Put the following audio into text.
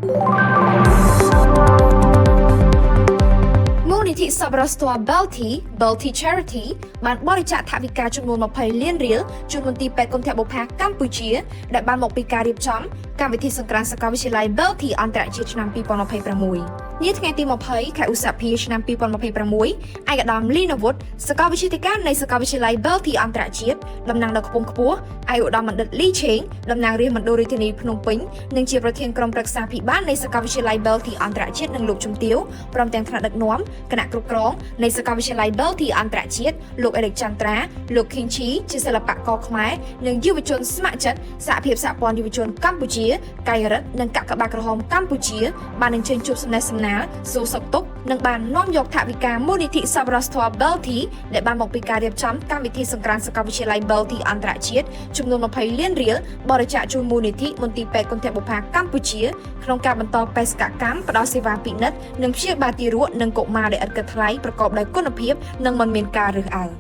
มูลนิธิสปรสตัวเบลทีชาริตี้បានបរិច្ចាគថវិកាចំនួន20លានរៀលជូនមន្ទីរពេទ្យគន្ធបុប្ផាកម្ពុជាដែលបានមកពីការរៀបចំកម្មវិធីសង្ក្រាន្តសាកលវិទ្យាល័យ Belty អន្តរជាតិឆ្នាំ2026នាថ្ងៃទី20ខែឧសភាឆ្នាំ2026ឯកឧត្តមលីនវុឌ្ឍសាកលវិទ្យាការនៃសាកលវិទ្យាល័យ Belty អន្តរជាតិតំណាងនៅខ្ពង់ខ្ពស់ឯកឧត្តមបណ្ឌិតលីឆេងតំណាងរាជមណ្ឌលរាជធានីភ្នំពេញនិងជាប្រធានក្រុមប្រឹក្សាភិបាលនៃសាកលវិទ្យាល័យ Belty អន្តរជាតិនិងលោកជំទាវព្រមទាំងថ្នាក់ដឹកនាំគណៈគ្រប់គ្រងនៃសាកលវិទ្យាល័យ Belty អន្តរជាតិលោកអេរិកចន្ទ្រាលោកខីងឈីជាសិល្បករខ្មែរនិងយុវជនស្ម័គ្រចិត្តសហភាពសហព័ន្ធយុវជនកម្ពុជាកាយរដ្ឋនិងកាកបាទក្រហមកម្ពុជាបានអញ្ជើញជួបសំណេះសំណាលសួរសុខទុក្ខនិងបាននាំយកថវិកាមូលនិធិសប្បុរសធម៌ Belty ដែលបានមកពីការរៀបចំកម្មវិធីសង្ក្រាន្តសាកលវិទ្យាល័យ Belty អន្តរជាតិចំនួន20លានរៀលបរិច្ចាគជូនមូលនិធិមន្ទីរពេទ្យគន្ធបុប្ផាកម្ពុជាក្នុងការបន្តបេសកកម្មផ្ដល់សេវាពិនិត្យនិងព្យាបាលទារកនិងកុមារដែលឥតគិតថ្លៃប្រកបដោយគុណភាពនិងមិនមានការរើសអើង